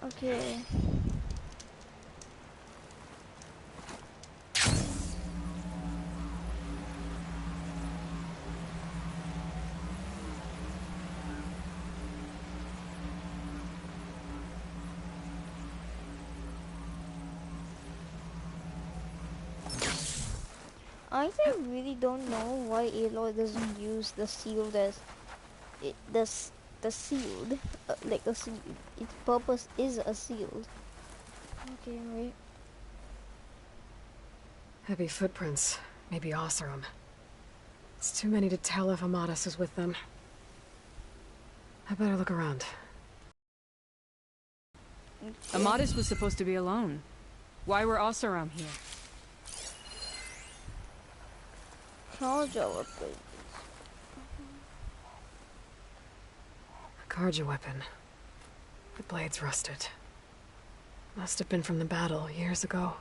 Okay. Really don't know why Aloy doesn't use the shield as the shield, like a shield. Its purpose is a shield. Okay, wait. Heavy footprints. Maybe Oseram. It's too many to tell if Amadas is with them. I better look around. Okay. Amadas was supposed to be alone. Why were Oseram here? Carja weapon. A Karja weapon. The blade's rusted. Must have been from the battle years ago.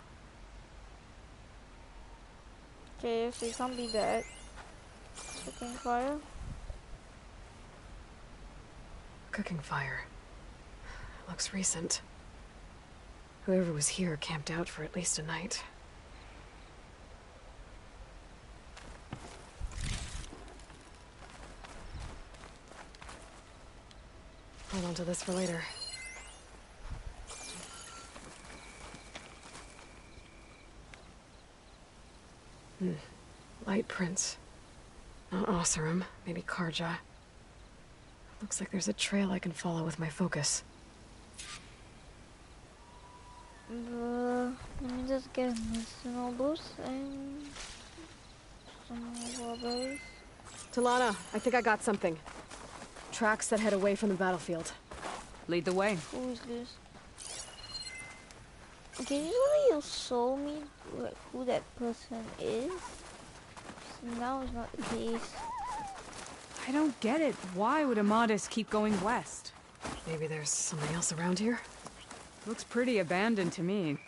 Okay, so it can't be that. Cooking fire. Cooking fire. Looks recent. Whoever was here camped out for at least a night. Hold on to this for later. Light prints. Not Oseram, maybe Karja. Looks like there's a trail I can follow with my focus. Let me just get medicinal boost and some strawberries. Talana, I think I got something. Tracks that head away from the battlefield. Lead the way. Who is this? Okay, usually you'll show me like, who that person is. So now is not the case. I don't get it. Why would Amadas keep going west? Maybe there's something else around here? Looks pretty abandoned to me.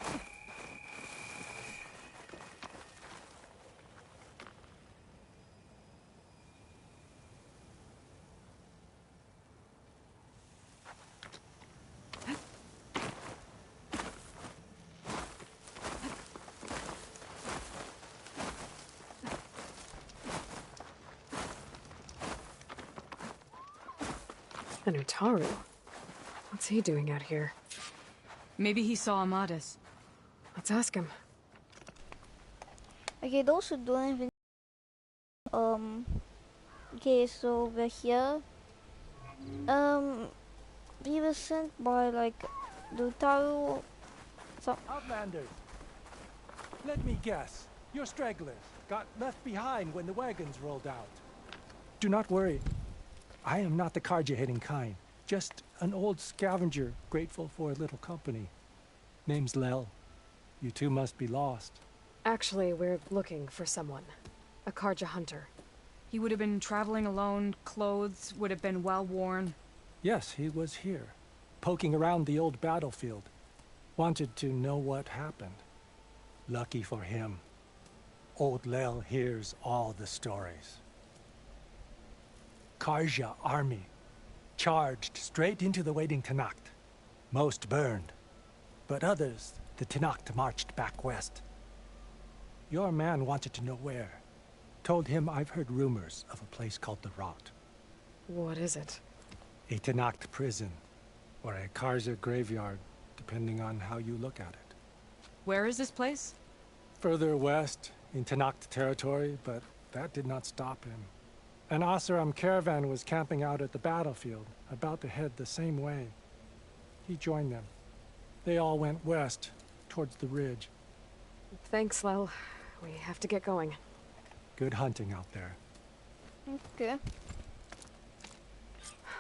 An Utaru? What's he doing out here? Maybe he saw Amadas. Let's ask him. Okay, those who don't even okay, so we're here. We were sent by like the Utaru. So Outlanders! Let me guess. You're stragglers. Got left behind when the wagons rolled out. Do not worry. I am not the Karja-hating kind. Just an old scavenger grateful for a little company. Name's Lel. You two must be lost. Actually, we're looking for someone. A Karja hunter. He would have been traveling alone, clothes would have been well worn. Yes, he was here. Poking around the old battlefield. Wanted to know what happened. Lucky for him. Old Lel hears all the stories. Karja army charged straight into the waiting Tenakth. Most burned, but others, the Tenakth marched back west. Your man wanted to know where. Told him I've heard rumors of a place called the Rot. What is it? A Tenakth prison, or a Karja graveyard, depending on how you look at it. Where is this place? Further west, in Tenakth territory, but that did not stop him. An Oseram caravan was camping out at the battlefield, about to head the same way. He joined them. They all went west, towards the ridge. Thanks, Lel. We have to get going. Good hunting out there. okay.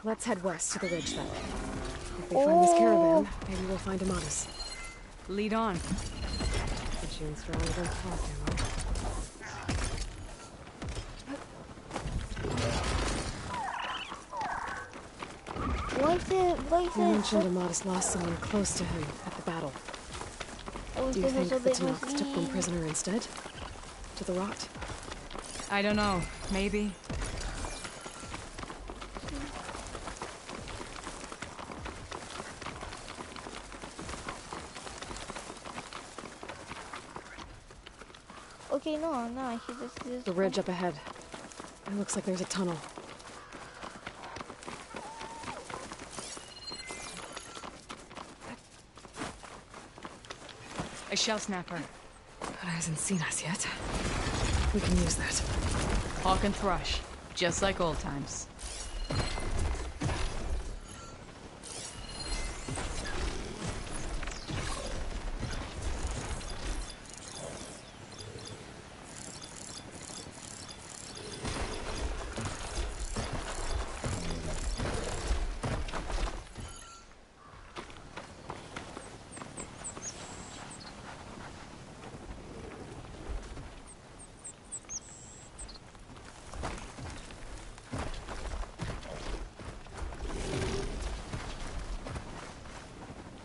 Let's head west to the ridge then. If we find this caravan, maybe we'll find Amadas. Lead on. But you and stronger than talk, ammo. Why is He mentioned Amadas lost someone close to him at the battle. Do you think the Tenakth took one prisoner instead? To the Rot? I don't know. Maybe. Okay, no, I see this. The ridge up ahead. It looks like there's a tunnel. A shell snapper. But it hasn't seen us yet. We can use that. Hawk and thrush. Just like old times.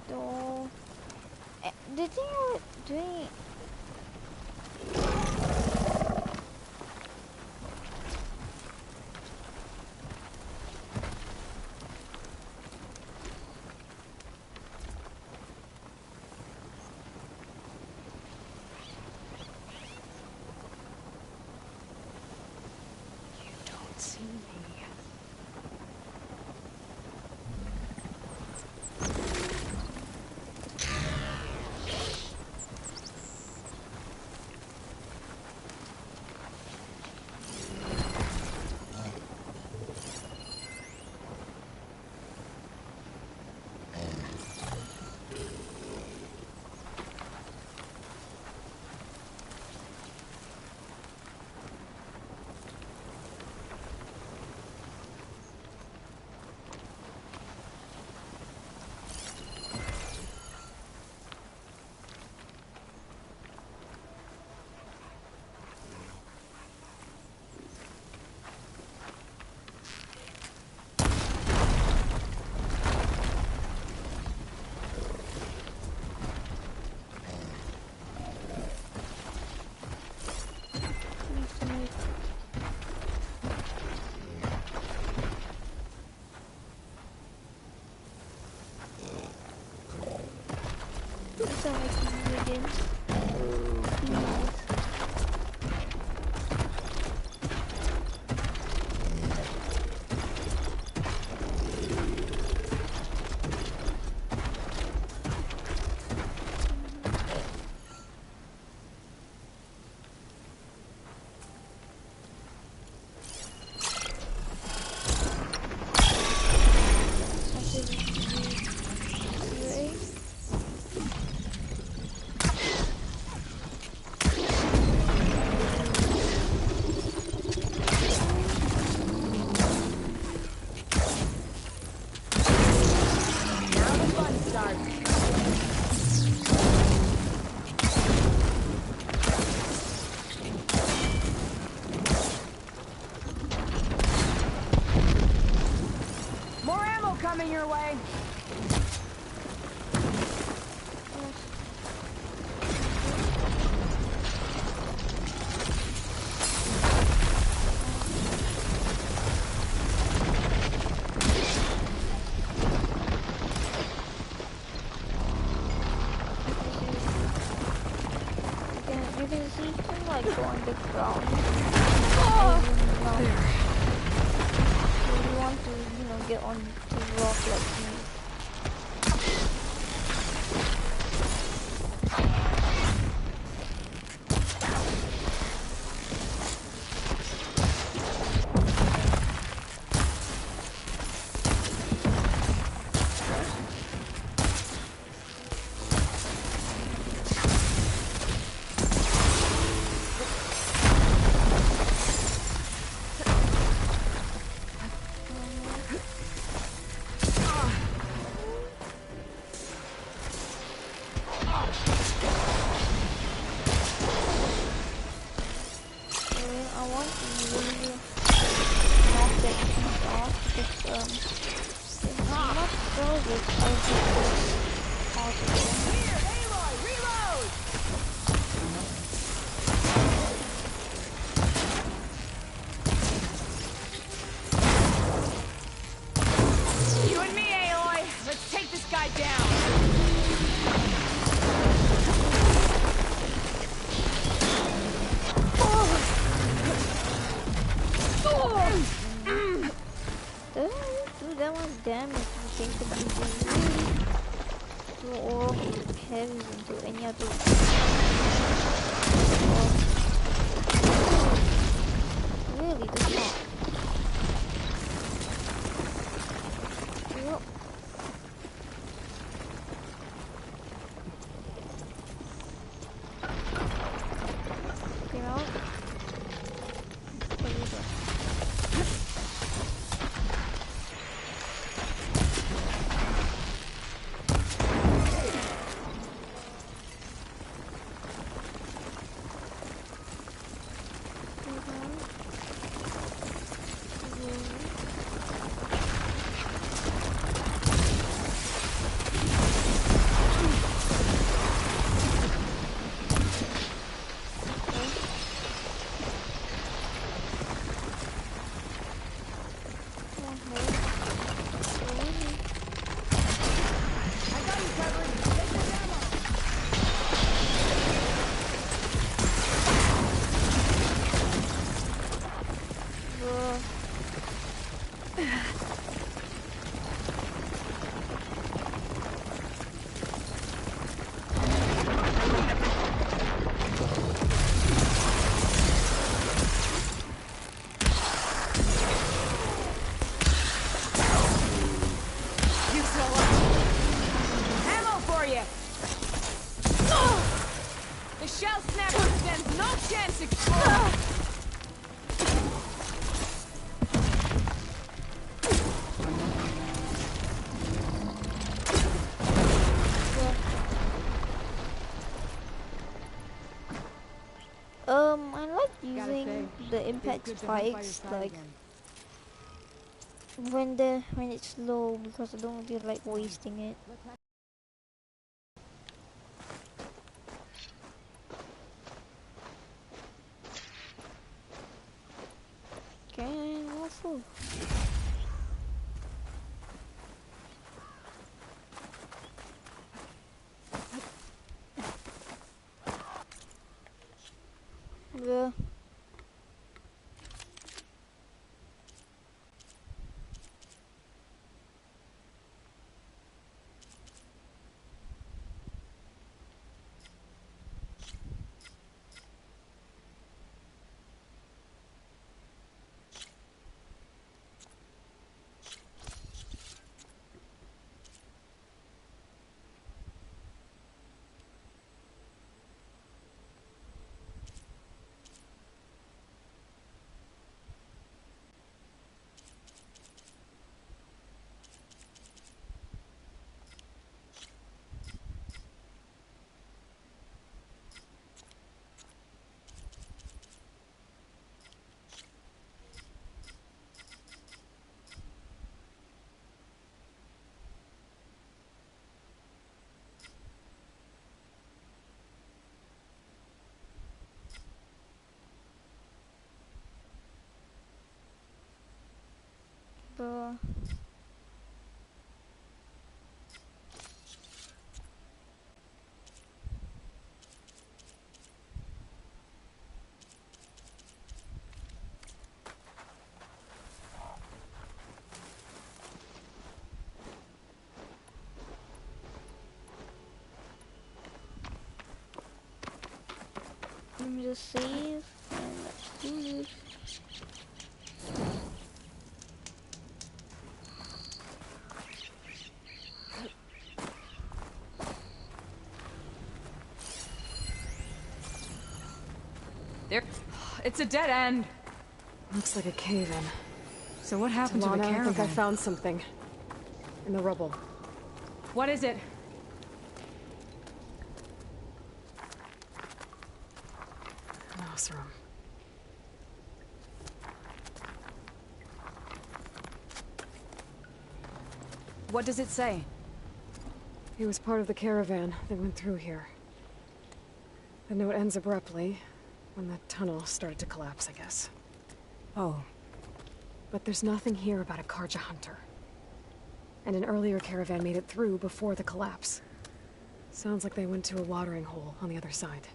So, the thing with doing. You don't see me. These are like ingredients. Please. More ammo coming your way. You can see him like go on the ground. There. You want to, get on the rock like me. I want to really knock that piece off because if I'm not sure which I think possible. Here, Aloy, reload! You and me, Aloy. Let's take this guy down. throw all heavies into any other. Really, does not. Yep. Came out. What is it? I like using the impact spikes like when it's low because I don't really like wasting it. Okay, awful. Yeah. Bruh. Let me just save and let's do this. There. It's a dead end. Looks like a cave-in. So what happened to the Lana, caravan? I think I found something. In the rubble. What is it? An Oseram. What does it say? He was part of the caravan that went through here. The note ends abruptly, when the tunnel started to collapse, I guess. Oh. But there's nothing here about a Carja hunter. And an earlier caravan made it through before the collapse. Sounds like they went to a watering hole on the other side.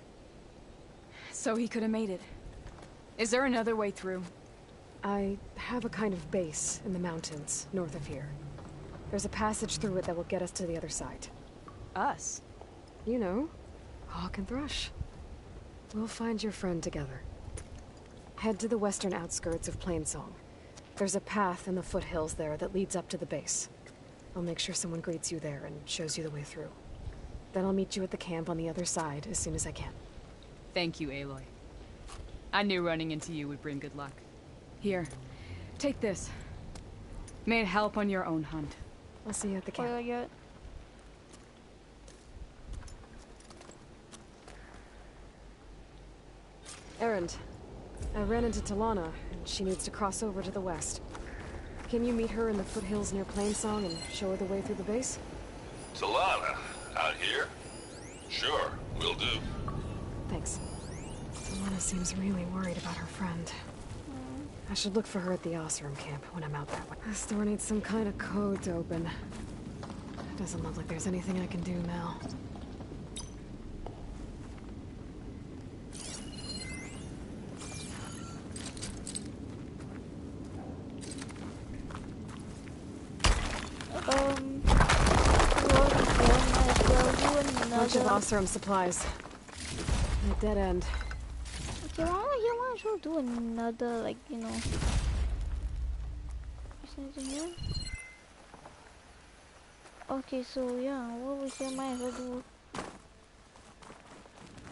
So he could have made it. Is there another way through? I have a kind of base in the mountains north of here. There's a passage through it that will get us to the other side. Us? You know, Hawk and Thrush. We'll find your friend together. Head to the western outskirts of Plainsong. There's a path in the foothills there that leads up to the base. I'll make sure someone greets you there and shows you the way through. Then I'll meet you at the camp on the other side as soon as I can. Thank you, Aloy. I knew running into you would bring good luck. Here, take this. May it help on your own hunt. I'll see you at the camp. Oh, yeah. Erend. I ran into Talana, and she needs to cross over to the west. Can you meet her in the foothills near Plainsong and show her the way through the base? Talana, out here? Sure, will do. Thanks. Talana seems really worried about her friend. I should look for her at the Oseram camp when I'm out that way. This door needs some kind of code to open. Doesn't look like there's anything I can do now. Bunch of Oseram supplies. A dead end. Okay, you might as well do another, like, you know. Is anything here? Okay, so yeah, what we say might as well do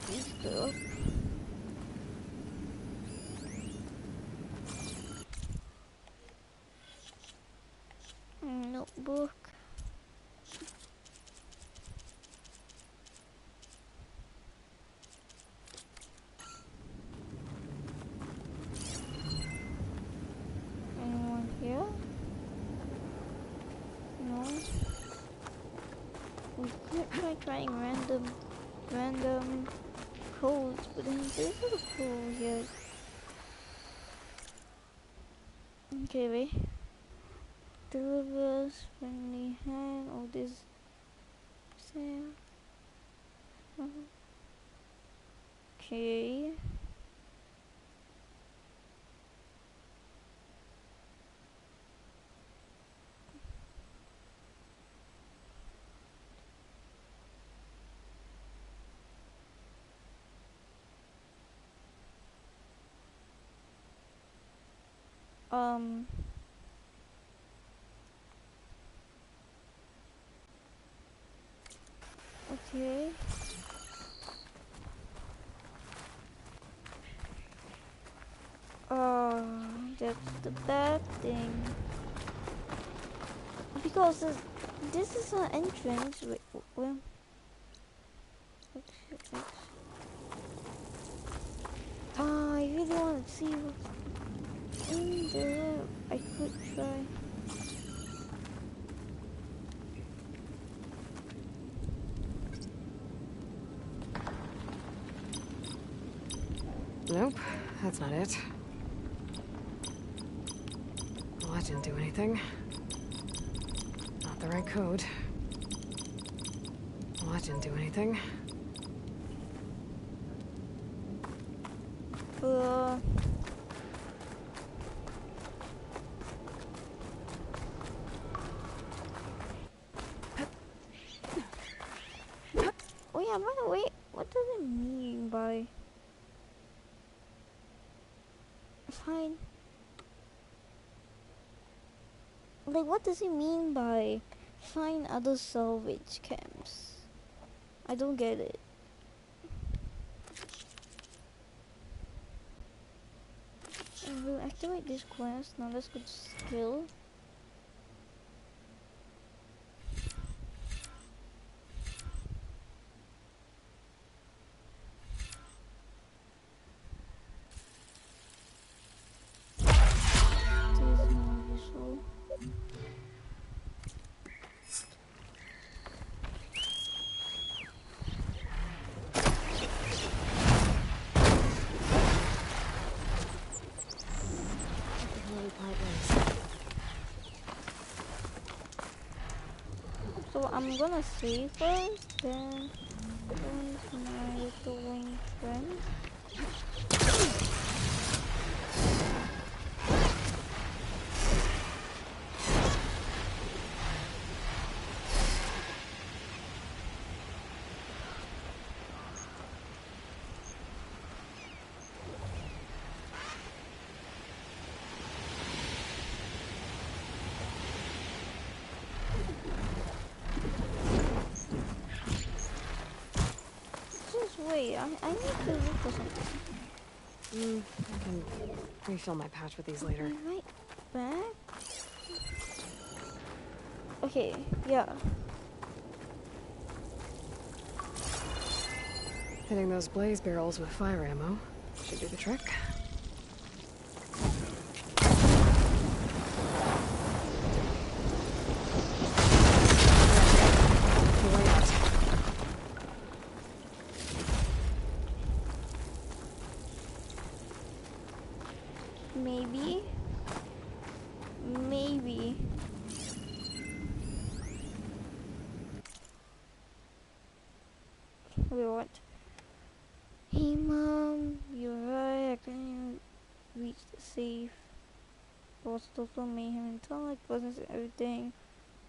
this girl. Notebook. Anyone here? No. We could try trying random codes, but then there's no clue yet. Okay, wait. Delivers friendly hand. Oh, this. Okay. Okay. That's the bad thing. Because this is an entrance. Wait, well. I really want to see what's in there. I could try. Nope, that's not it. Well, that didn't do anything. Not the right code. Well, that didn't do anything. Oh yeah, by the way, what does it mean by fine? Like, what does it mean by find other salvage camps? I don't get it. And we'll activate this quest. Now let's go to skill. So I'm gonna save first, then go into my little wing friend. Wait, I need to look for something. I can refill my pouch with these later. Be right back. Okay, yeah. Hitting those blaze barrels with fire ammo should do the trick. Maybe. Maybe. Wait, what? Hey mom, you're right, I couldn't reach the safe. There was total mayhem and like buttons and everything.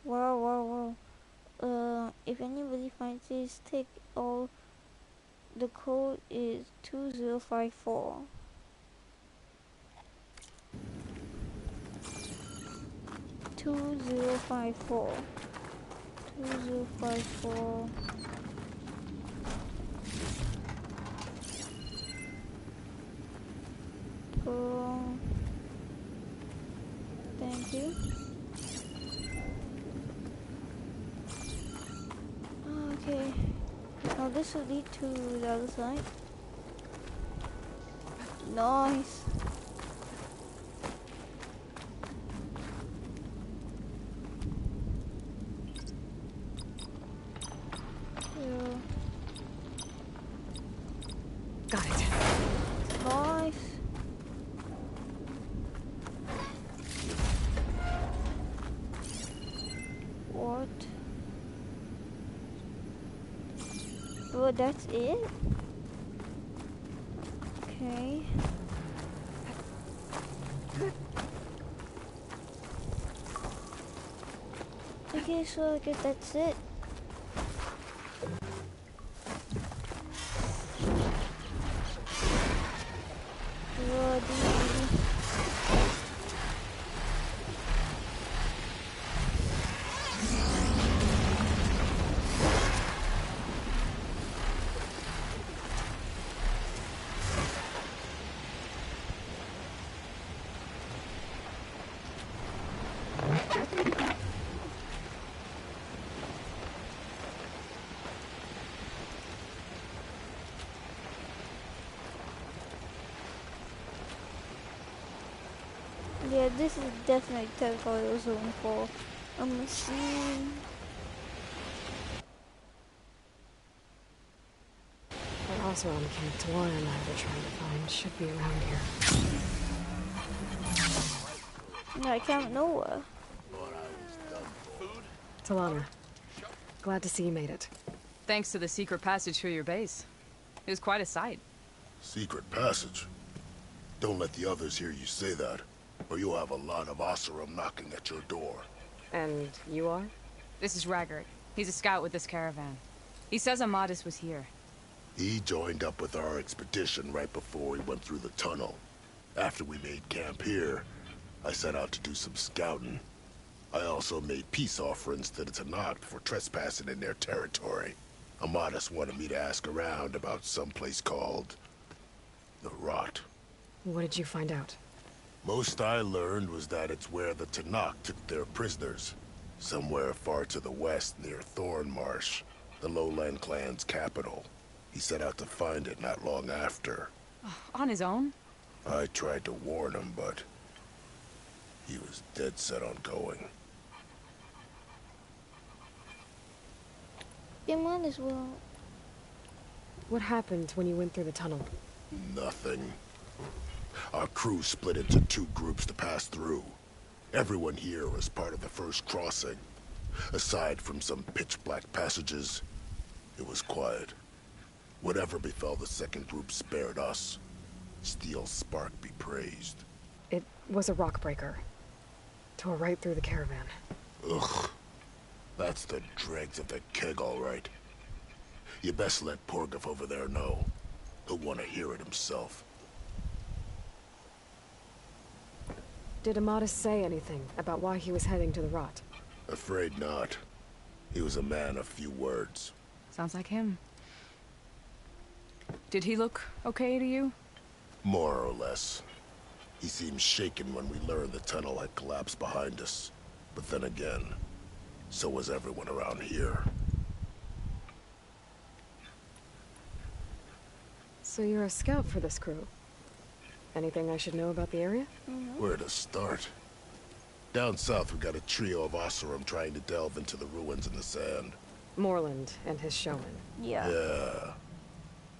Wow. If anybody finds this, take all. The code is 2054. 2054. 2054. Thank you. Okay. Now this will lead to the other side. Nice. Yeah. Got it. Nice. What? Well, that's it? Okay. Okay, so I guess that's it. Yeah, this is definitely territorial zone for a machine. That Osram Camp Talana and I were trying to find should be around here. No, I can't nowhere. Talana, glad to see you made it. Thanks to the secret passage through your base. It was quite a sight. Secret passage? Don't let the others hear you say that, or you'll have a lot of Oseram knocking at your door. And you are? This is Raggart. He's a scout with this caravan. He says Amadis was here. He joined up with our expedition right before we went through the tunnel. After we made camp here, I set out to do some scouting. I also made peace offerings to the Tenakth for trespassing in their territory. Amadis wanted me to ask around about some place called the Rot. What did you find out? Most I learned was that it's where the Tenakth took their prisoners. Somewhere far to the west near Thornmarsh, the Lowland clan's capital. He set out to find it not long after. On his own? I tried to warn him, but he was dead set on going. You might as well. What happened when you went through the tunnel? Nothing. Our crew split into two groups to pass through. Everyone here was part of the first crossing. Aside from some pitch-black passages, it was quiet. Whatever befell the second group spared us. Steel Spark be praised. It was a rock breaker. Tore right through the caravan. Ugh. That's the dregs of the keg, all right. You best let Porgov over there know. He'll want to hear it himself. Did Amadis say anything about why he was heading to the Rot? Afraid not. He was a man of few words. Sounds like him. Did he look okay to you? More or less. He seemed shaken when we learned the tunnel had collapsed behind us. But then again, so was everyone around here. So you're a scout for this crew. Anything I should know about the area? Where to start? Down south, we got a trio of Oseram trying to delve into the ruins in the sand. Moreland and his showman. Yeah. Yeah,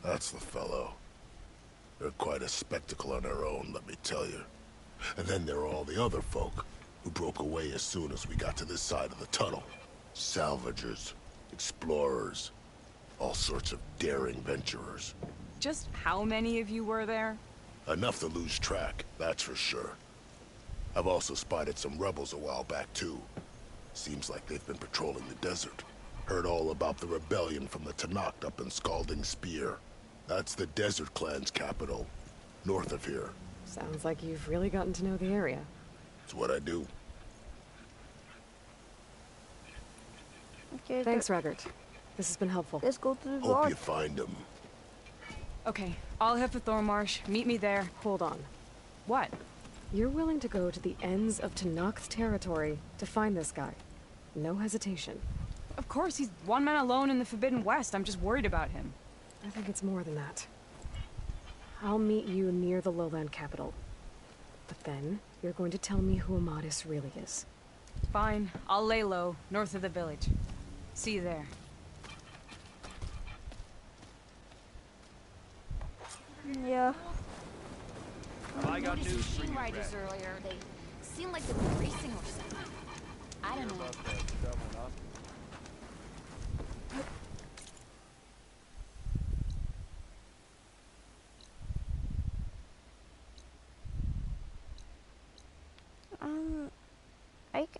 that's the fellow. They're quite a spectacle on their own, let me tell you. And then there are all the other folk, who broke away as soon as we got to this side of the tunnel. Salvagers, explorers, all sorts of daring venturers. Just how many of you were there? Enough to lose track, that's for sure. I've also spotted some rebels a while back, too. Seems like they've been patrolling the desert. Heard all about the rebellion from the Tenakth up in Scalding Spear. That's the Desert Clan's capital, north of here. Sounds like you've really gotten to know the area. It's what I do. Okay. Thanks, Raggart. This has been helpful. Let's go to the Hope rock. you find them. Okay, I'll head for Thornmarsh. Meet me there. Hold on. What? You're willing to go to the ends of Tenakth territory to find this guy. No hesitation. Of course, he's one man alone in the Forbidden West. I'm just worried about him. I think it's more than that. I'll meet you near the lowland capital. But then, you're going to tell me who Amadis really is. Fine, I'll lay low, north of the village. See you there. Yeah. I got news for you, riders earlier. They seem like they were racing or something. I don't know.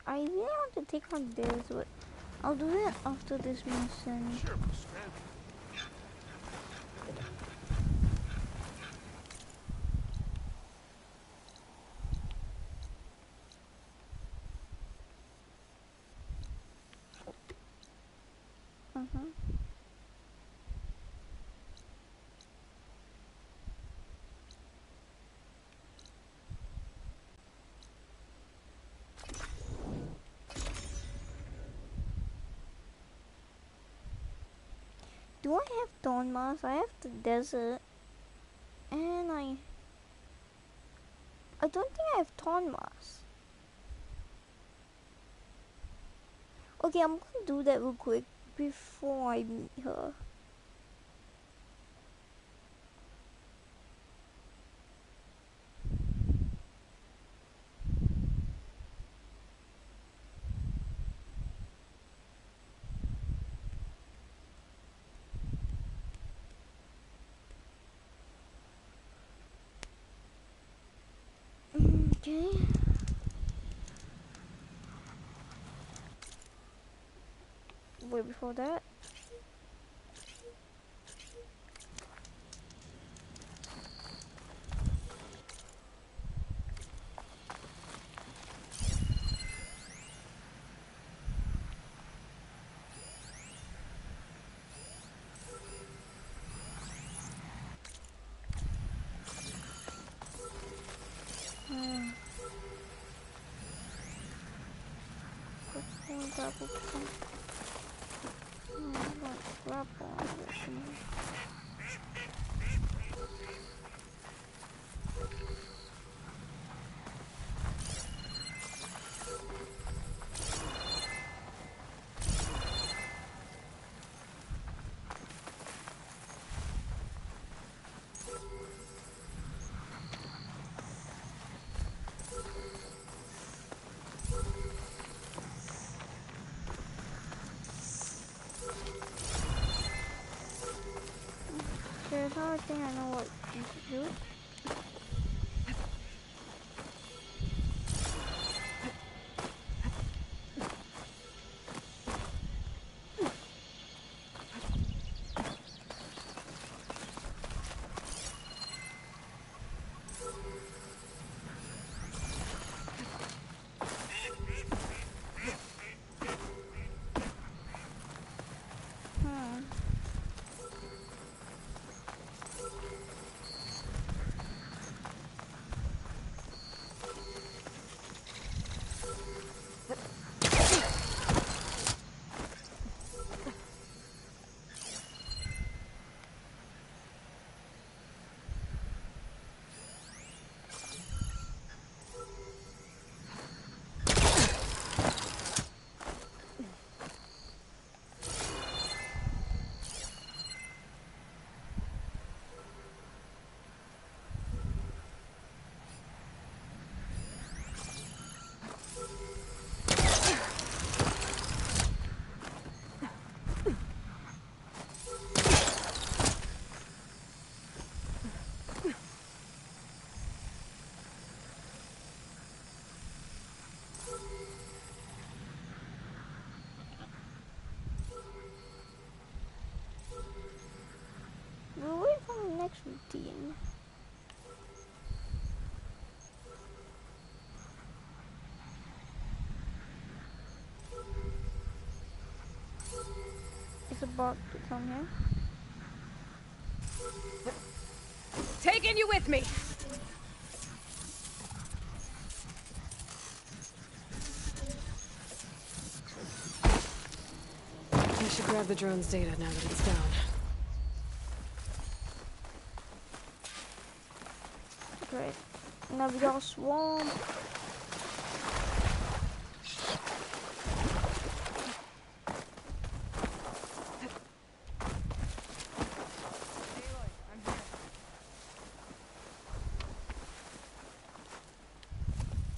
I really want to take on this, but I'll do it after this mission. Sure, Do I have Thornmarsh? I have the desert. And I don't think I have Thornmarsh. Okay, I'm gonna do that real quick before I meet her. Okay. Wait, before that. There's another thing I know what you should do. about to come here. Taking you with me! I should grab the drone's data now that it's down. Great. Now we got a swamp.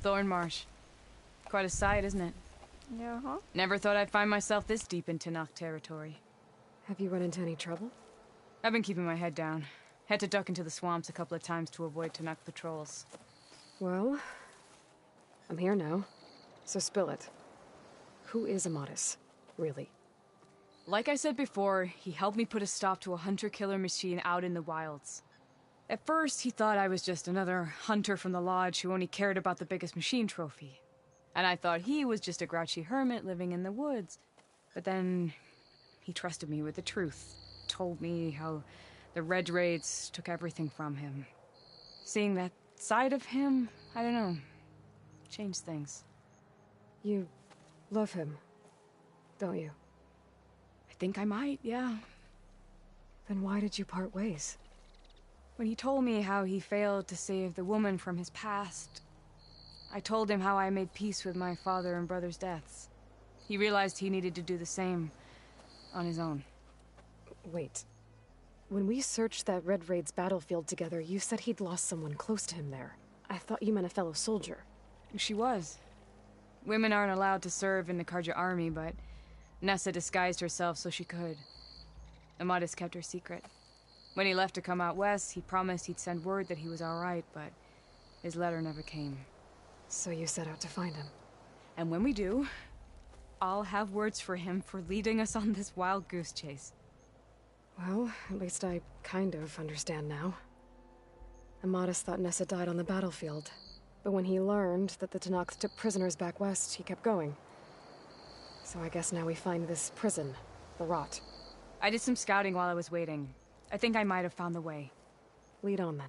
Thornmarsh. Quite a sight, isn't it? Yeah, huh? Never thought I'd find myself this deep into Tenakth territory. Have you run into any trouble? I've been keeping my head down. Had to duck into the swamps a couple of times to avoid Tenakth patrols. Well, I'm here now, so spill it. Who is Amadis, really? Like I said before, he helped me put a stop to a hunter-killer machine out in the wilds. At first, he thought I was just another hunter from the lodge who only cared about the biggest machine trophy. And I thought he was just a grouchy hermit living in the woods. But then, he trusted me with the truth. Told me how the Red Raids took everything from him. Seeing that side of him, I don't know, changed things. You love him, don't you? I think I might, yeah. Then why did you part ways? When he told me how he failed to save the woman from his past, I told him how I made peace with my father and brother's deaths. He realized he needed to do the same on his own. Wait. When we searched that Red Raid's battlefield together, you said he'd lost someone close to him there. I thought you meant a fellow soldier. She was. Women aren't allowed to serve in the Carja army, but Nessa disguised herself so she could. Amadis kept her secret. When he left to come out west, he promised he'd send word that he was all right, but his letter never came. So you set out to find him. And when we do, I'll have words for him for leading us on this wild goose chase. Well, at least I kind of understand now. Amadis thought Nessa died on the battlefield, but when he learned that the Tenakth took prisoners back west, he kept going. So I guess now we find this prison, the Rot. I did some scouting while I was waiting. I think I might have found the way. Lead on, then.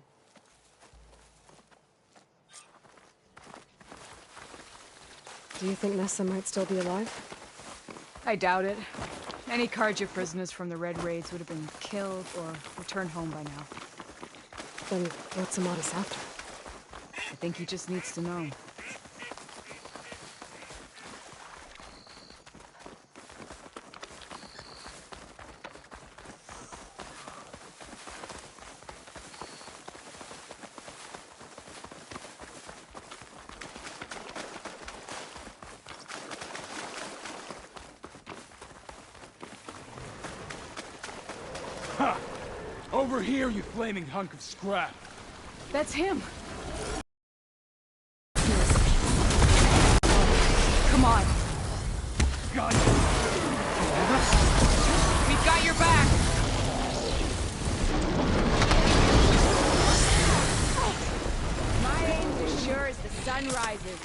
Do you think Nessa might still be alive? I doubt it. Any Carja prisoners from the Red Raids would have been killed or returned home by now. Then what's Amadis after? I think he just needs to know. Over here, you flaming hunk of scrap! That's him! Come on! Got you! We've got your back! My aim's as sure as the sun rises.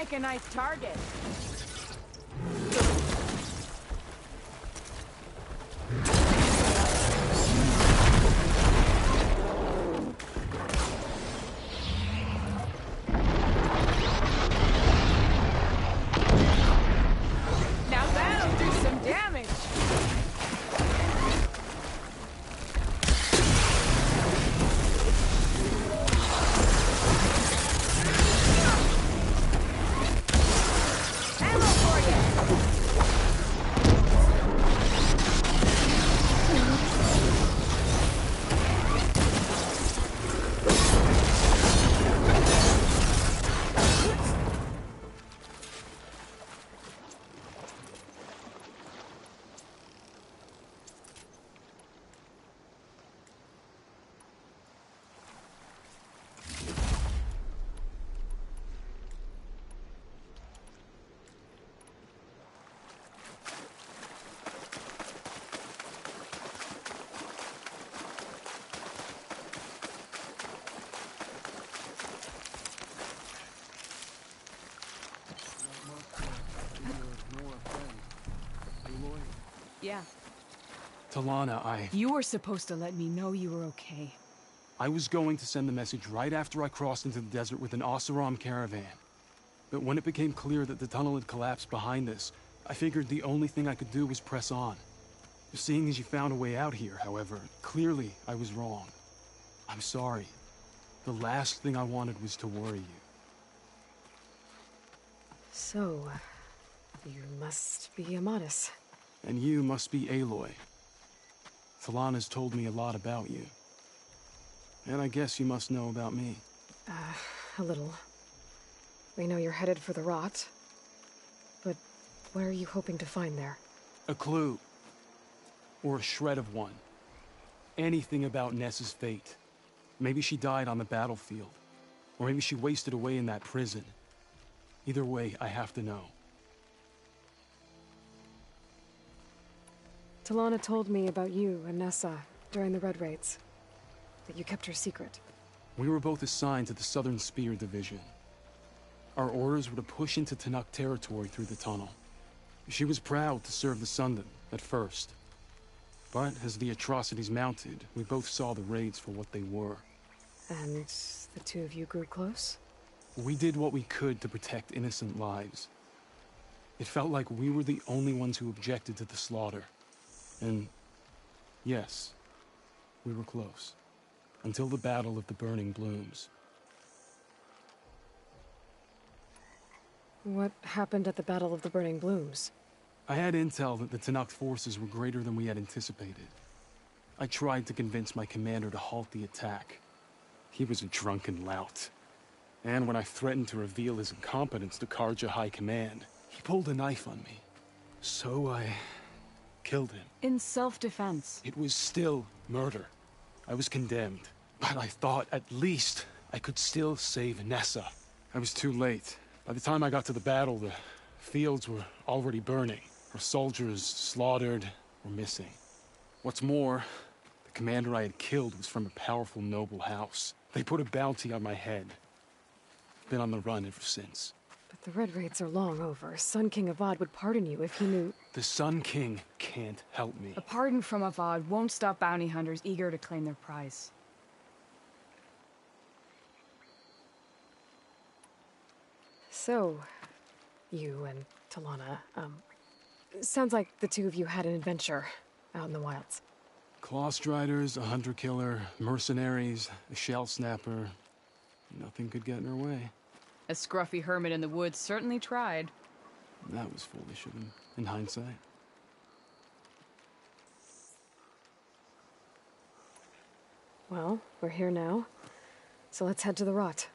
make a nice target. Now that'll do some damage. Yeah. Talana, You were supposed to let me know you were okay. I was going to send the message right after I crossed into the desert with an Oseram caravan. But when it became clear that the tunnel had collapsed behind us, I figured the only thing I could do was press on. Seeing as you found a way out here, however, clearly I was wrong. I'm sorry. The last thing I wanted was to worry you. So, you must be Amadis. And you must be Aloy. Talana's told me a lot about you. And I guess you must know about me. A little. We know you're headed for the rot. But what are you hoping to find there? A clue. Or a shred of one. Anything about Nessa's fate. Maybe she died on the battlefield. Or maybe she wasted away in that prison. Either way, I have to know. Talana told me about you and Nessa during the Red Raids. That you kept her secret. We were both assigned to the Southern Spear Division. Our orders were to push into Tenuk territory through the tunnel. She was proud to serve the Sundom at first. But as the atrocities mounted, we both saw the raids for what they were. And the two of you grew close? We did what we could to protect innocent lives. It felt like we were the only ones who objected to the slaughter. And yes, we were close. Until the Battle of the Burning Blooms. What happened at the Battle of the Burning Blooms? I had intel that the Tenuk forces were greater than we had anticipated. I tried to convince my commander to halt the attack. He was a drunken lout. And when I threatened to reveal his incompetence to Karja High Command, he pulled a knife on me. So I killed him. In self-defense. It was still murder. I was condemned. But I thought at least I could still save Nessa. I was too late. By the time I got to the battle, the fields were already burning. Our soldiers slaughtered or missing. What's more, the commander I had killed was from a powerful noble house. They put a bounty on my head. Been on the run ever since. But the Red Raids are long over. Sun King Avad would pardon you if he knew... The Sun King can't help me. A pardon from Avad won't stop bounty hunters eager to claim their prize. So, you and Talana, sounds like the two of you had an adventure out in the wilds. Clawstriders, a hunter-killer, mercenaries, a shell snapper. Nothing could get in her way. A scruffy hermit in the woods certainly tried. That was foolish of him, in hindsight. Well, we're here now, so let's head to the rot.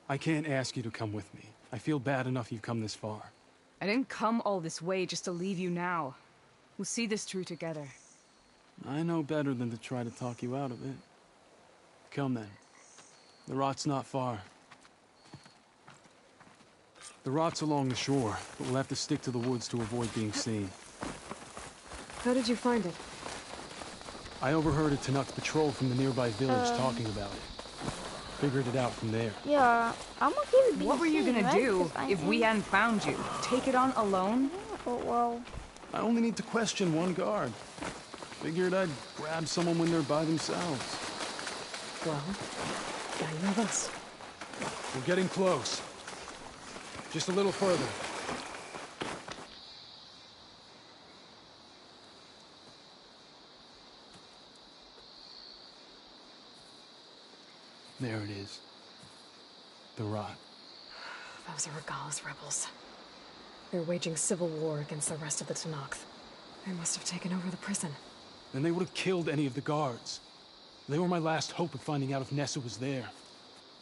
I can't ask you to come with me. I feel bad enough you've come this far. I didn't come all this way just to leave you now. We'll see this through together. I know better than to try to talk you out of it. Come then. The rot's not far. The rot's along the shore, but we'll have to stick to the woods to avoid being seen. How did you find it? I overheard a Tenuk patrol from the nearby village talking about it. figured it out from there. Yeah, I'm okay with being What were you seen, gonna right? do 'Cause I if we am- hadn't found you? Take it on alone? Oh, well. I only need to question one guard. Figured I'd grab someone when they're by themselves. Well, now you have us. We're getting close. Just a little further. There it is. The rock. Those are Regalla's rebels. They're waging civil war against the rest of the Tenakth. They must have taken over the prison. Then they would have killed any of the guards. They were my last hope of finding out if Nessa was there.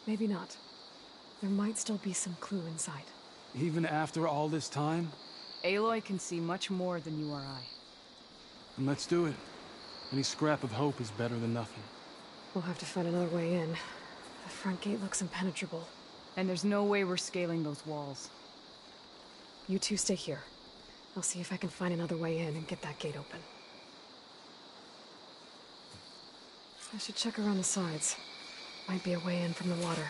Maybe not. There might still be some clue inside. Even after all this time? Aloy can see much more than you or I. And let's do it. Any scrap of hope is better than nothing. We'll have to find another way in. The front gate looks impenetrable. And there's no way we're scaling those walls. You two stay here. I'll see if I can find another way in and get that gate open. I should check around the sides. Might be a way in from the water.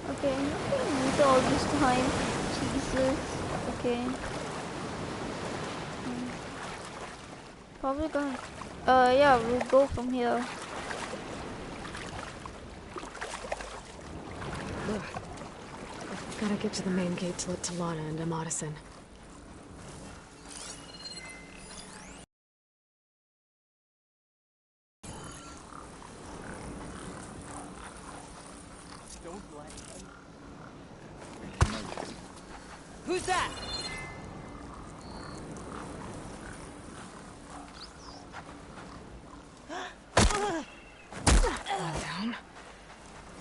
Okay, I'm not gonna use all this time. Jesus. Okay. Probably gonna. Yeah, we'll go from here. Gotta get to the main gate to let Talana and Amadis in. Who's that? Down.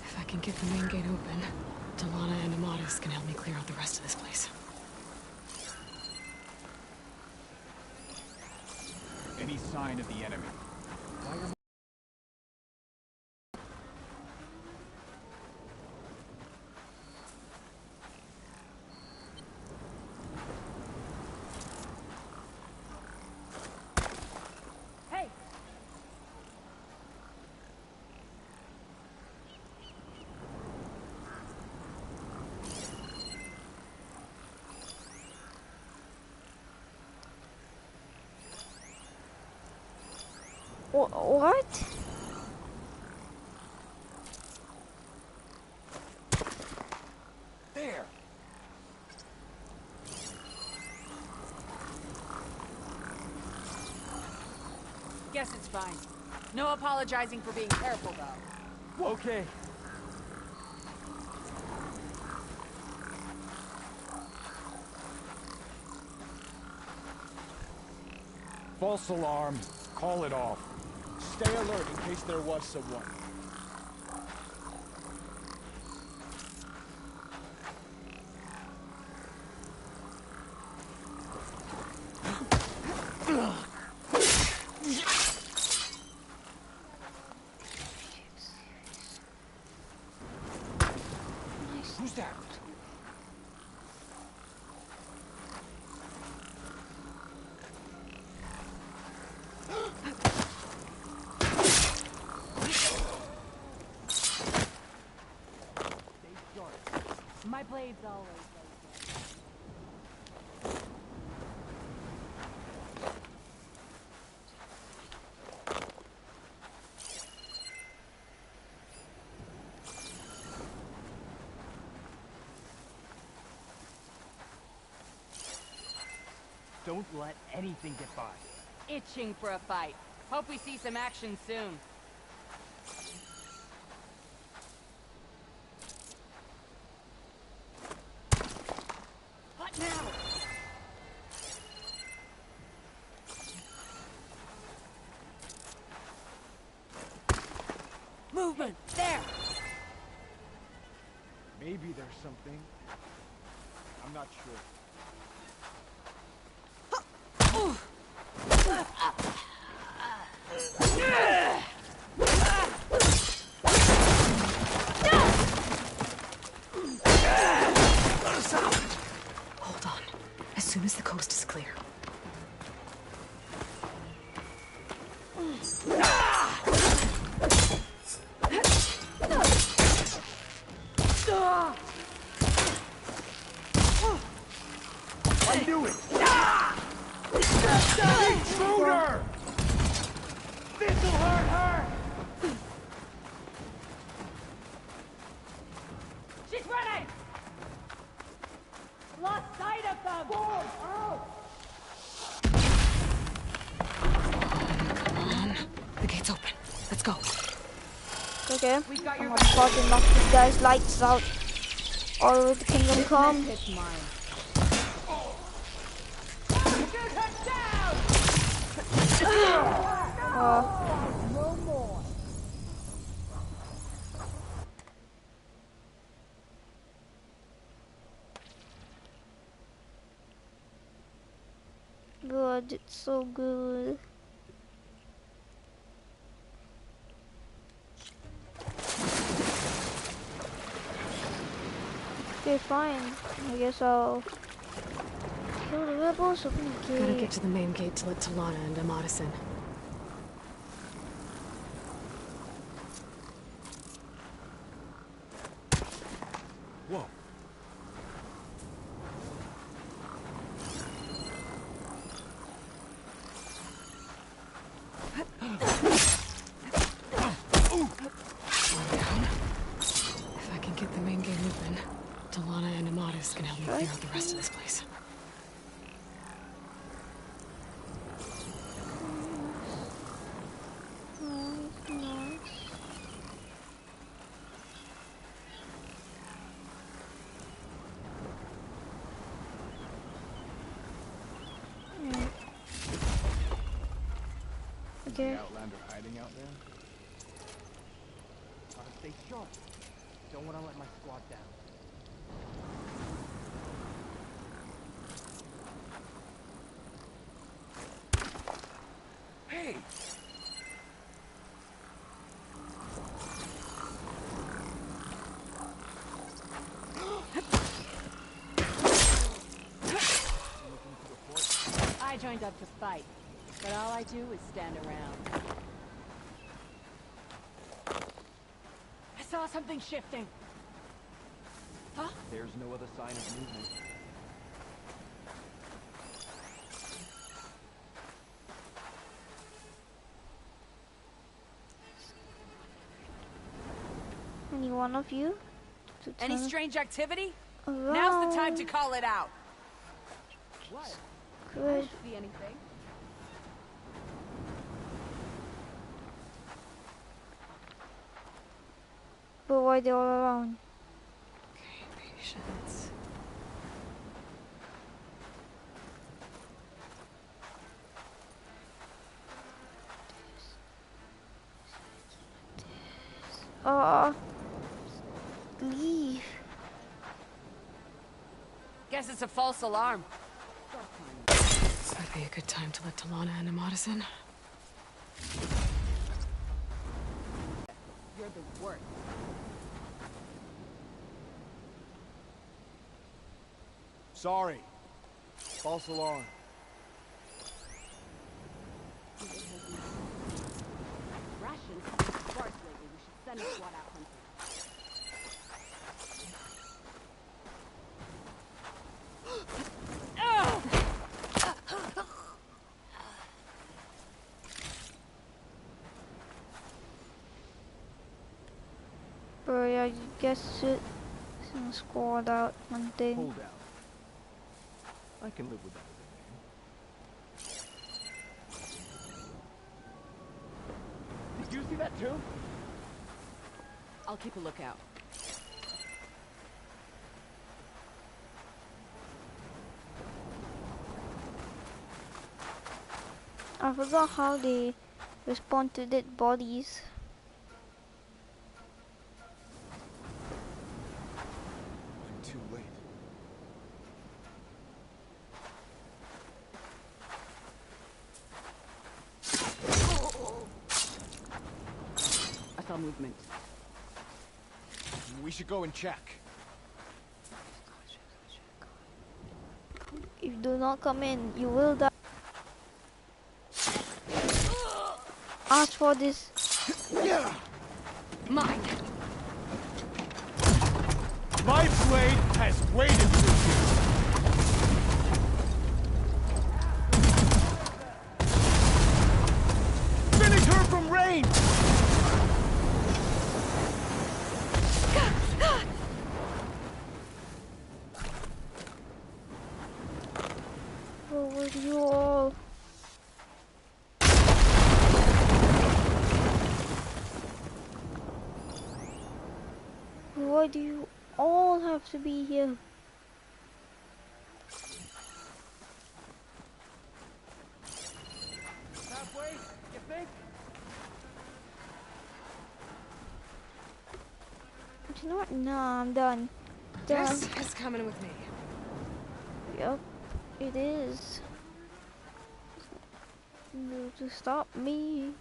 If I can get the main gate open, Talana and Amadis can help me clear out the rest of this place. Any sign of the enemy? Hey! What? There! Guess it's fine. No apologizing for being careful, though. Okay. False alarm. Call it off. Stay alert in case there was someone. Who's that? Blade's always like that. Don't let anything get by. Itching for a fight. Hope we see some action soon. What now? Movement! There! Maybe there's something. I'm not sure. Hold on. As soon as the coast is clear. I knew it! Intruder! This'll hurt her! She's running! Lost sight of them! Come on. The gate's open. Let's go. Okay. I'm We've got your gonna fucking knock this guy's lights out. All the way to Kingdom Come. It's mine. No more. God, it's so good. Okay, fine. I guess I'll kill the rebels. Open the gate. Gotta get to the main gate to let Talana and Amadis in. Whoa. If I can get the main gate open, Talana and Amadis can help me clear out the rest of this place. Nice. Okay. The Outlander hiding out there? Gotta stay sharp. Don't want to let my squad down. Hey! I joined up to fight, but all I do is stand around. I saw something shifting. Huh? There's no other sign of movement. Any one of you? To Any turn strange activity? around. Now's the time to call it out. What? I Good. don't see anything. But why they all around? Okay, patience. Leave. Guess it's a false alarm. Might be a good time to let Talana and Amadis in. You're the worst. Sorry. False alarm. Rations have been sparse lately. We should send a squad out hunting. I guess it squad out one thing. Hold out. I can live with that. Did you see that too? I'll keep a lookout. I forgot how they respond to dead bodies. I'm too late. I saw movement. We should go and check. If you do not come in, you will die. Ask for this. Mine. My blade has waited for you. Finish her from range. What would you all? Why do you all have to be here? Halfway, you think? You know what? Nah, I'm done. Yes, it's coming with me. Yep, it is. No, to stop me.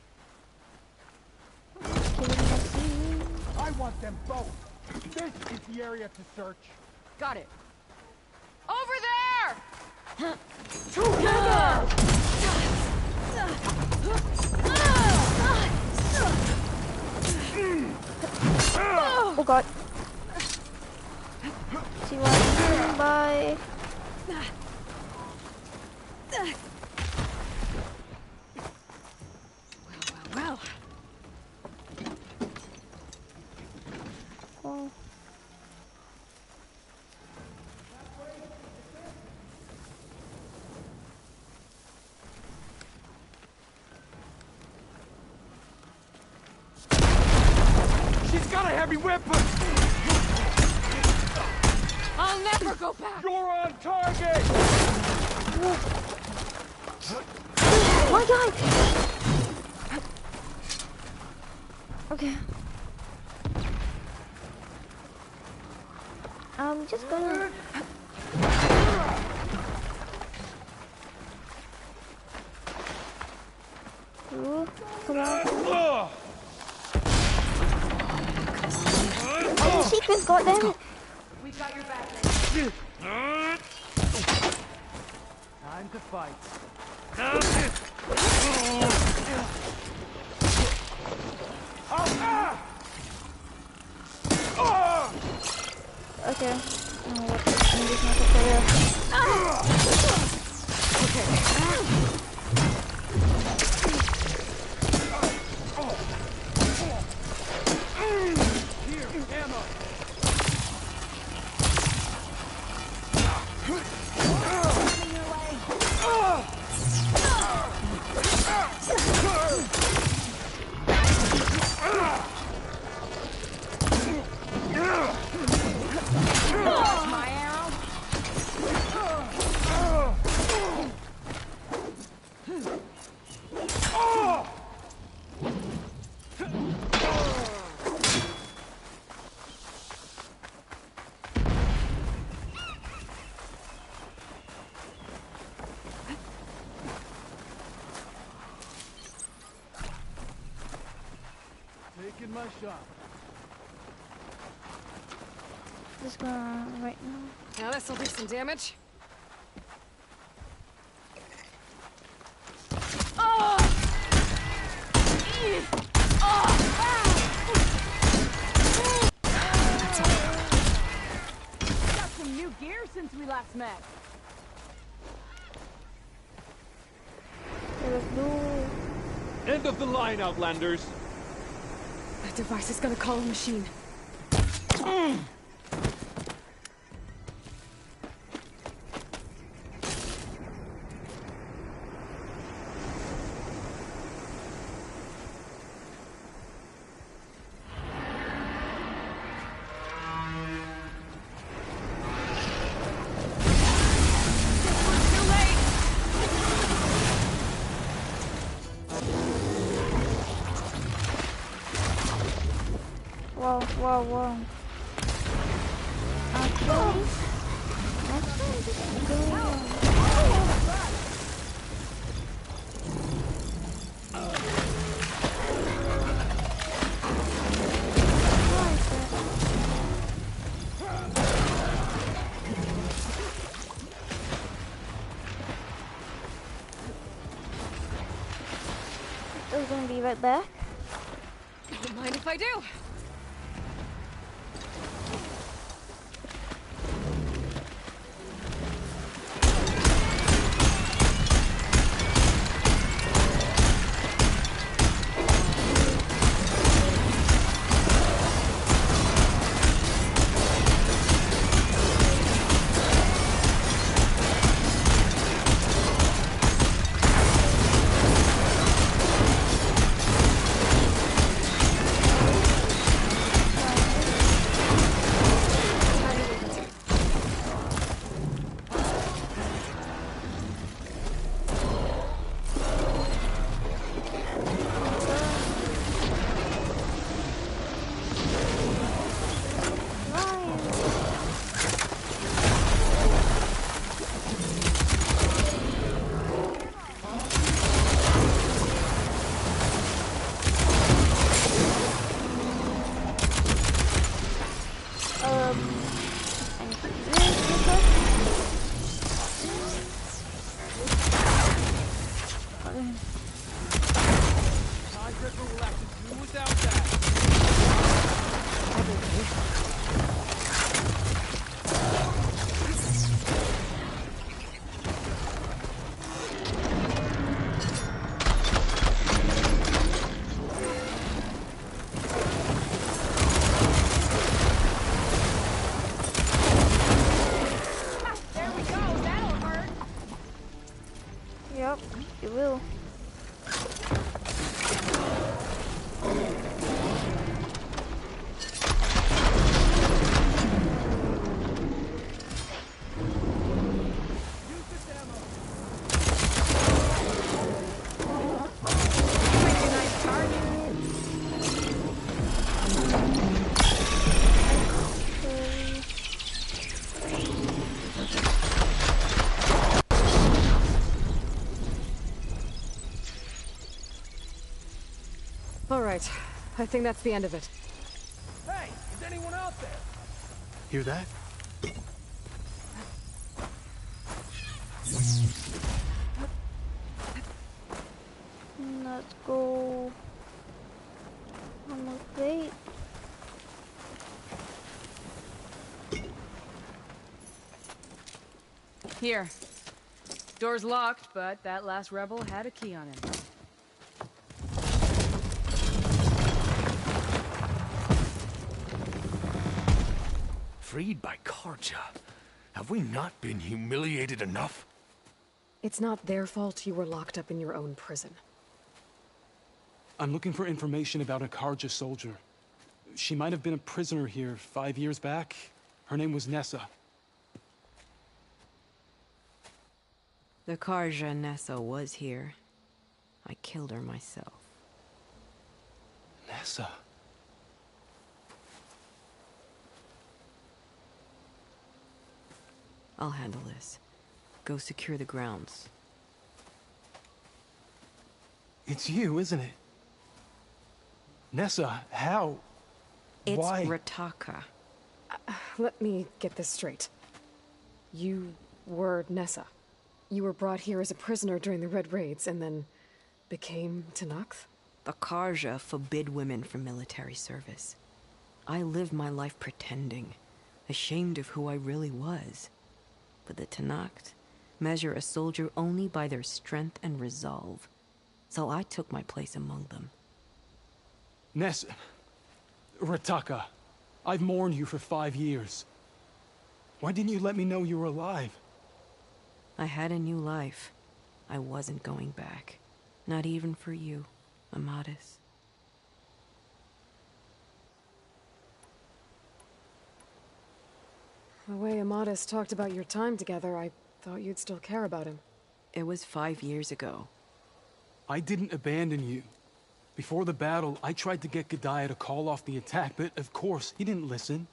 Killing the scene. I want them both. This is the area to search. Got it. Over there! Together! Oh god. See what I'm doing by. Well. Oh. She's got a heavy weapon! I'll never go back! You're on target! My god! Okay. I'm just gonna... Ooh, come on. Oh, the sequence, goddammit! We got your back. Time to fight. Okay. Oh, what the fuck is not Here, ammo! My arrow. Taking my shot. Just gonna right now. Now this'll do some damage. Got some new gear since we last met. Let's go. End of the line, Outlanders. That device is gonna call a machine. Whoa, whoa, whoa. Actually, I'm gonna be right back. Don't mind if I do. Yep, it will. All right. I think that's the end of it. Hey, is anyone out there? Hear that? Let's go. Almost late. Here. Door's locked, but that last rebel had a key on him. Freed by Carja. Have we not been humiliated enough? It's not their fault you were locked up in your own prison. I'm looking for information about a Carja soldier. She might have been a prisoner here 5 years back. Her name was Nessa. The Carja Nessa was here. I killed her myself. Nessa? I'll handle this. Go secure the grounds. It's you, isn't it? Nessa, how? It's Why? Rataka. Let me get this straight. You were Nessa. You were brought here as a prisoner during the Red Raids and then became Tenakth? The Carja forbid women from military service. I lived my life pretending, ashamed of who I really was. But the Tenakth measure a soldier only by their strength and resolve. So I took my place among them. Nessa... Rataka. I've mourned you for 5 years. Why didn't you let me know you were alive? I had a new life. I wasn't going back. Not even for you, Amadis. The way Amadis talked about your time together, I thought you'd still care about him. It was 5 years ago. I didn't abandon you. Before the battle, I tried to get Godiah to call off the attack, but of course, he didn't listen.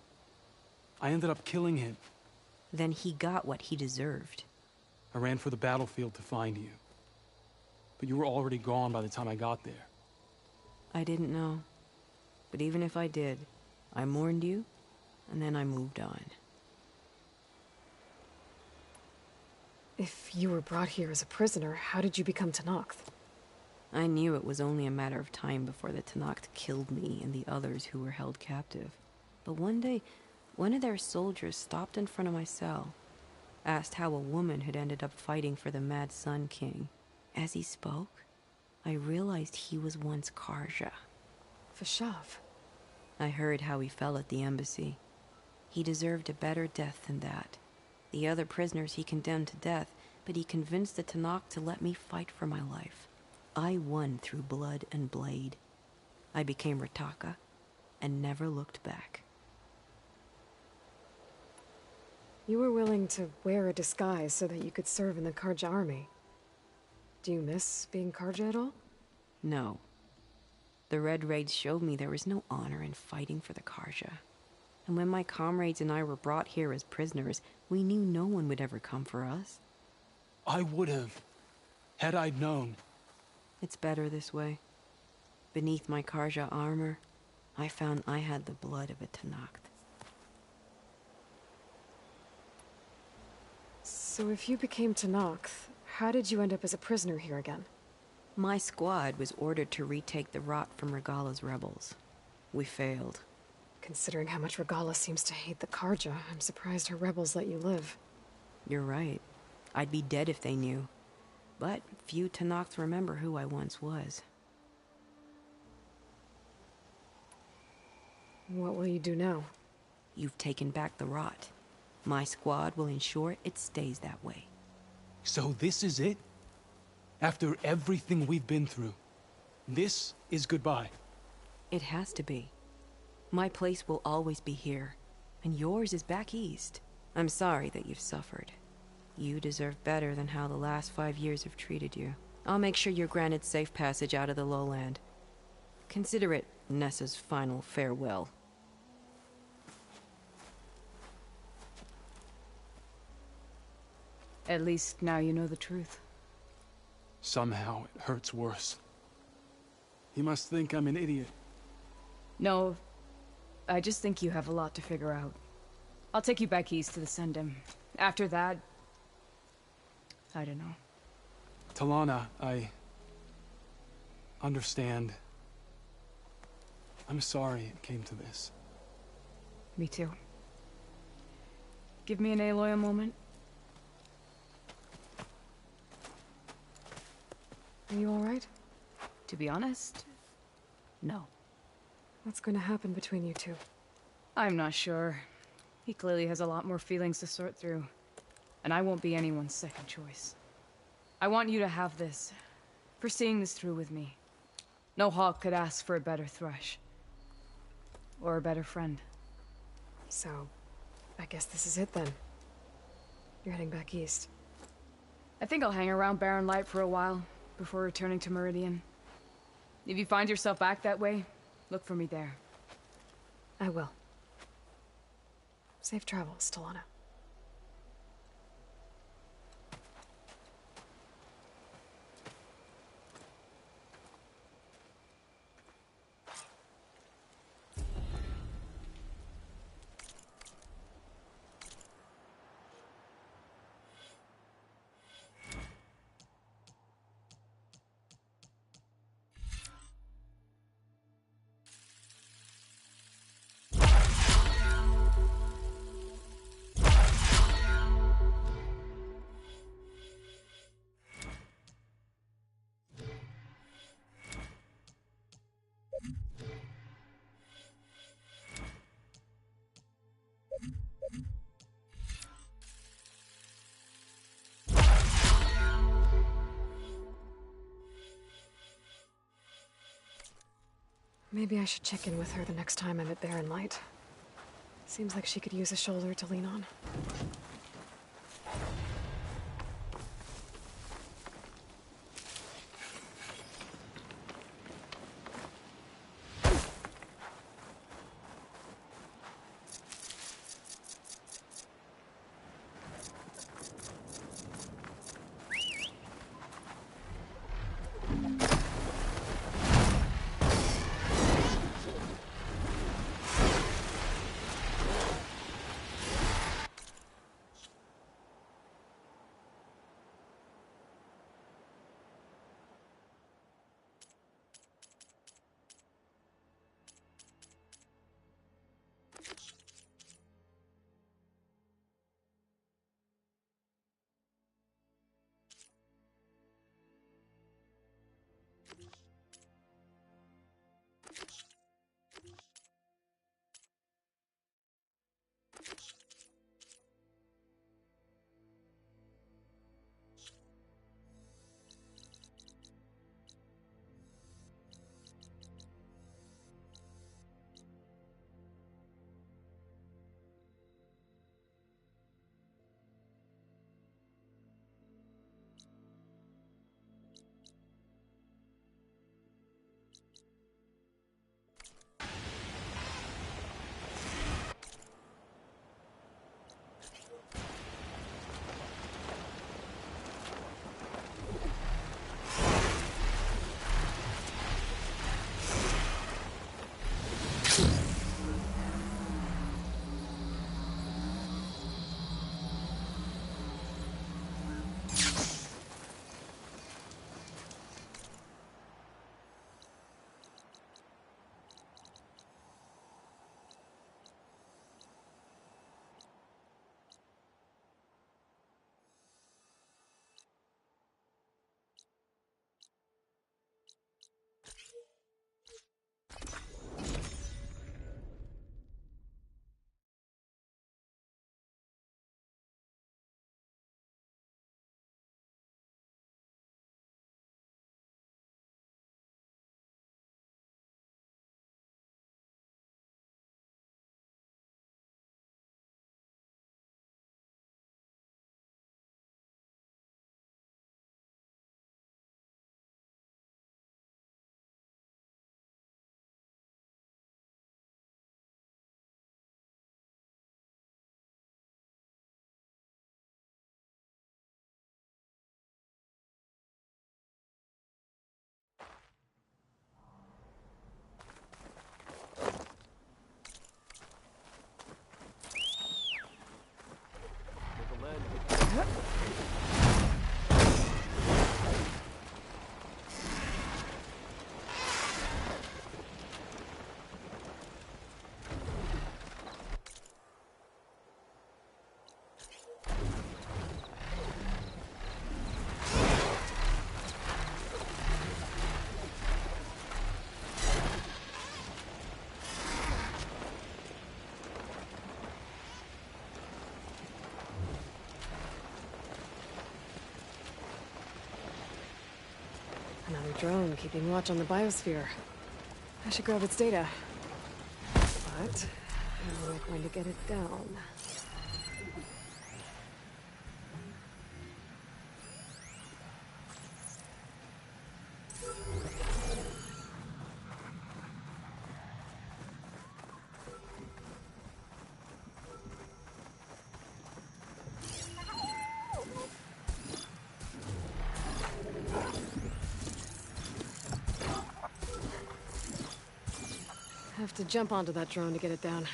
I ended up killing him. Then he got what he deserved. I ran for the battlefield to find you. But you were already gone by the time I got there. I didn't know. But even if I did, I mourned you, and then I moved on. If you were brought here as a prisoner, how did you become Tenakth? I knew it was only a matter of time before the Tenakth killed me and the others who were held captive. But one day, one of their soldiers stopped in front of my cell, asked how a woman had ended up fighting for the Mad Sun King. As he spoke, I realized he was once Karja. Vashav. I heard how he fell at the embassy. He deserved a better death than that. The other prisoners he condemned to death, but he convinced the Tenakth to let me fight for my life. I won through blood and blade. I became Rataka, and never looked back. You were willing to wear a disguise so that you could serve in the Karja army. Do you miss being Karja at all? No. The Red Raids showed me there was no honor in fighting for the Karja. And when my comrades and I were brought here as prisoners, we knew no one would ever come for us. I would have, had I known. It's better this way. Beneath my Karja armor, I found I had the blood of a Tenakth. So if you became Tenakth, how did you end up as a prisoner here again? My squad was ordered to retake the Rot from Regala's rebels. We failed. Considering how much Regala seems to hate the Karja, I'm surprised her rebels let you live. You're right. I'd be dead if they knew. But few Tenakths remember who I once was. What will you do now? You've taken back the Rot. My squad will ensure it stays that way. So this is it? After everything we've been through, this is goodbye? It has to be. My place will always be here, and yours is back east. I'm sorry that you've suffered. You deserve better than how the last 5 years have treated you. I'll make sure you're granted safe passage out of the lowland. Consider it Nessa's final farewell. At least now you know the truth. Somehow it hurts worse. He must think I'm an idiot. No, I just think you have a lot to figure out. I'll take you back east to the Sendem. After that, I don't know. Talana, I understand. I'm sorry it came to this. Me too. Give me an Aloy a moment. Are you alright? To be honest, no. What's going to happen between you two? I'm not sure. He clearly has a lot more feelings to sort through. And I won't be anyone's second choice. I want you to have this, for seeing this through with me. No hawk could ask for a better thrush. Or a better friend. So, I guess this is it then. You're heading back east. I think I'll hang around Barren Light for a while, before returning to Meridian. If you find yourself back that way, look for me there. I will. Safe travels, Talana. Maybe I should check in with her the next time I'm at Barren Light. Seems like she could use a shoulder to lean on. Another drone keeping watch on the biosphere. I should grab its data. But how am I going to get it down? Have to jump onto that drone to get it down.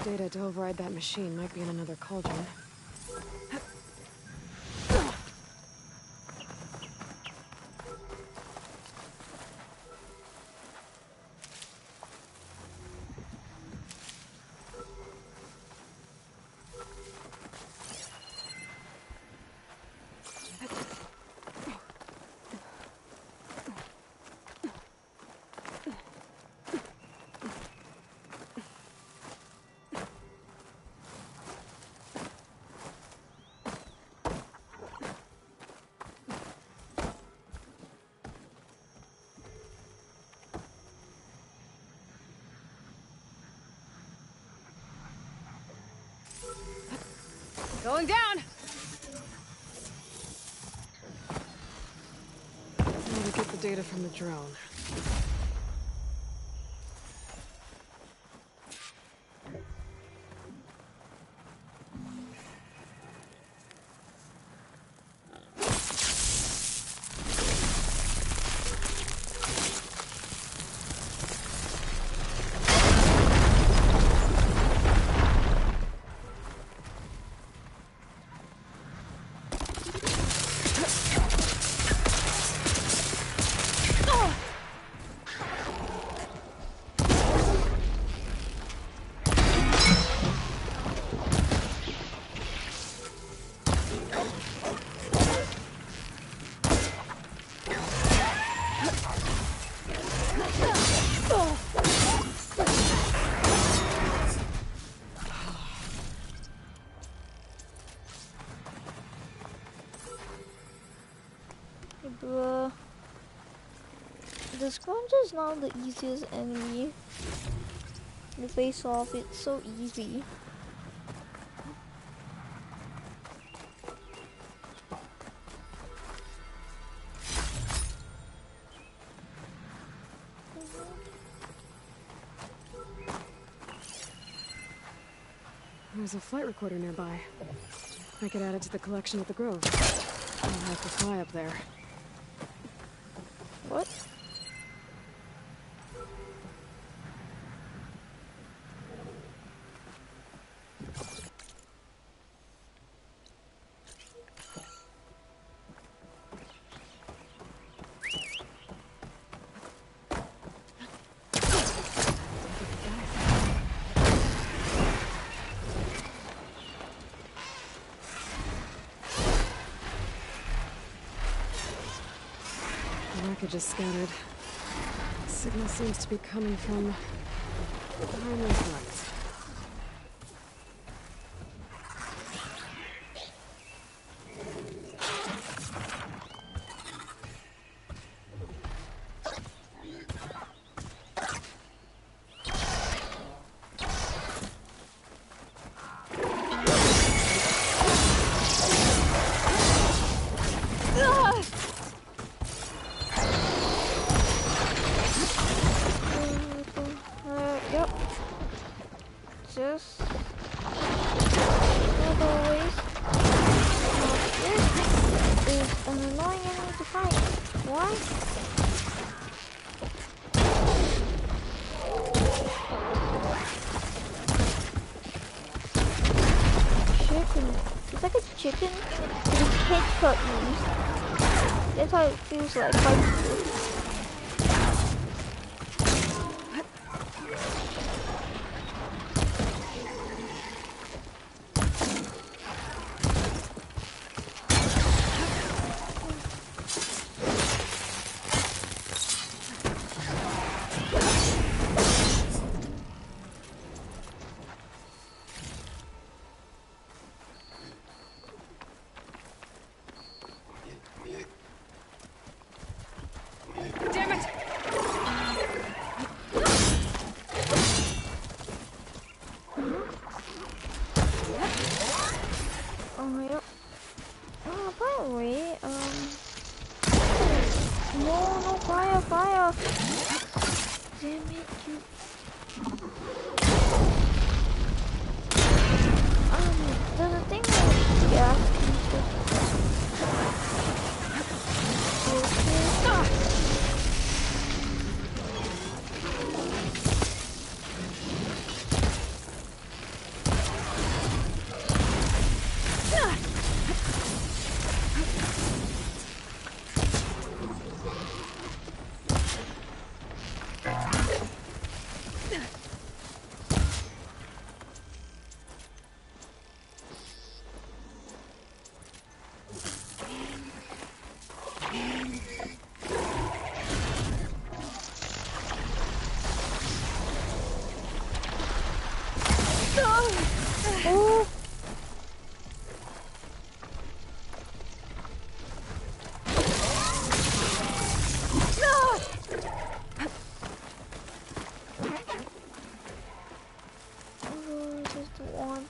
Data to override that machine might be in another cauldron. Going down! Now to get the data from the drone. Bruh. The Scourge is not the easiest enemy to face off. It's so easy. There's a flight recorder nearby. I could add it to the collection at the Grove. I'll have to fly up there. What? The wreckage is scattered. The signal seems to be coming from behind those lights. Yep. Just always. This is an annoying enemy to fight. Why? Chicken. It's like a chicken with its head cut loose. That's how it feels like fighting you. Damn it! Oh, yep. Oh, by the way, no, fire! Damn it, you. There's a thing that, yeah. Oh! Oh, just want.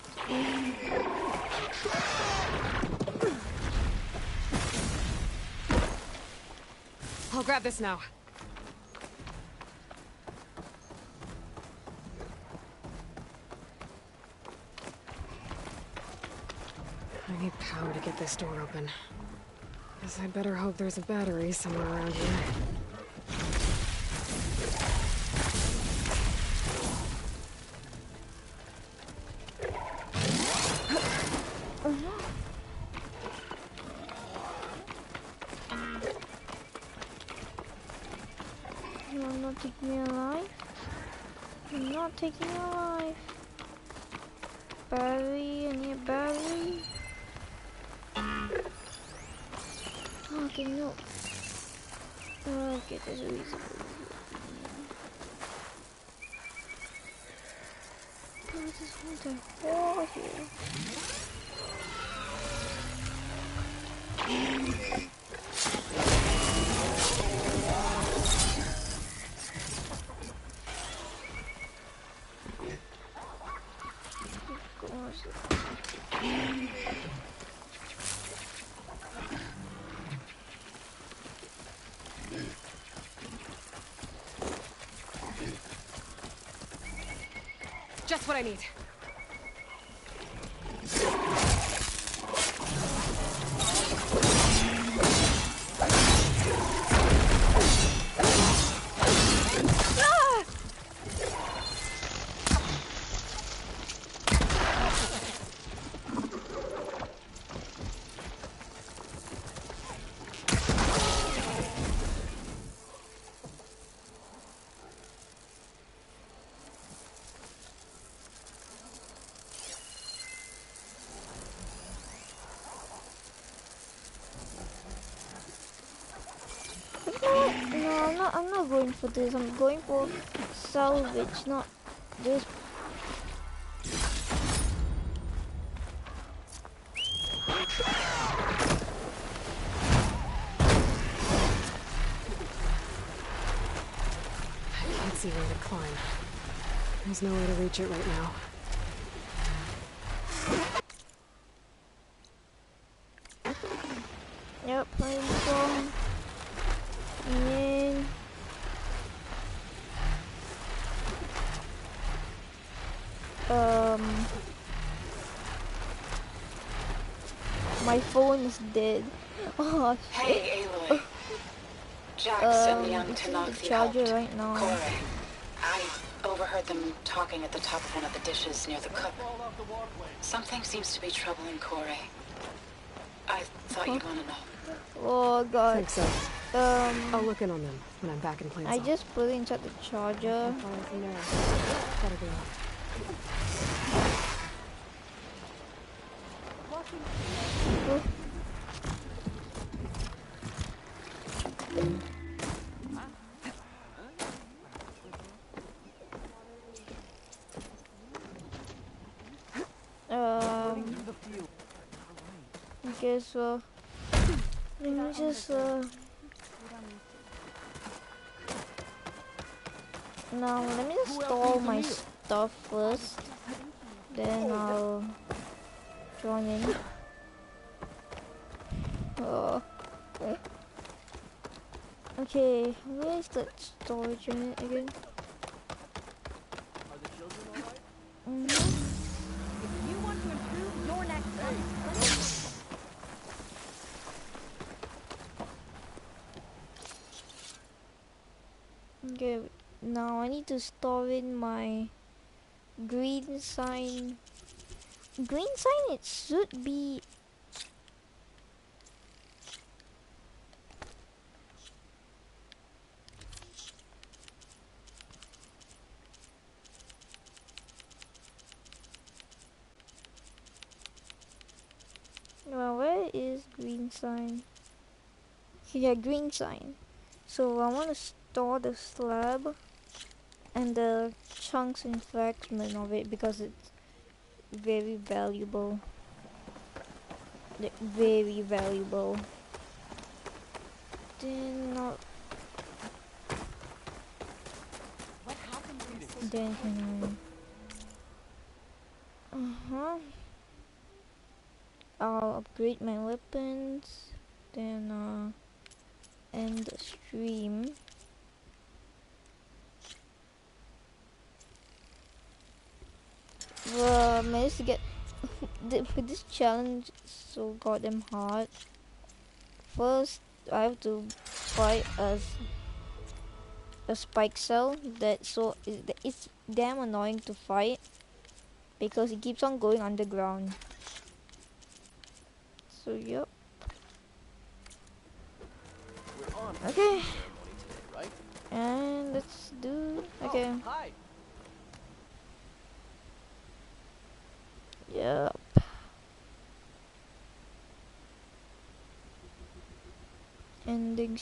I'll grab this now. I need power to get this door open. Guess I'd better hope there's a battery somewhere around here. You're not taking me alive. You're not taking me alive. Battery, I need a battery. Okay, no. Okay, there's a reason. I just want a hole here. Just what I need. No, I'm not going for this. I'm going for salvage, not this. I can't see where to climb. There's no way to reach it right now. Yep, I'm going. And my phone is dead. Oh shit. Hey, Aloy. Jax and the young it's in Tenakth the charger helped. right now. Corey, I overheard them talking at the top of one of the dishes near the cook. Something seems to be troubling Corey. I thought you'd want to know. Oh god. Think so. I'll look in on them when I'm back in Plains. I just put it inside the charger. From there. Gotta go. Okay, so let me just now let me just store my stuff first, then I'll join in. Okay, where is that storage unit again? Okay, now I need to store in my green sign. Green sign, it should be. Well, where is green sign? Yeah, green sign. So I want to store the slab and the chunks and fragments of it because very valuable. Like very valuable. Then not. What happened to this? Then can I? I'll upgrade my weapons. Then end the stream. Managed to get for this challenge so goddamn hard. First, I have to fight a spike cell it's damn annoying to fight because it keeps on going underground. So yep. Okay. And let's do okay. Oh, hi. Yep. Ending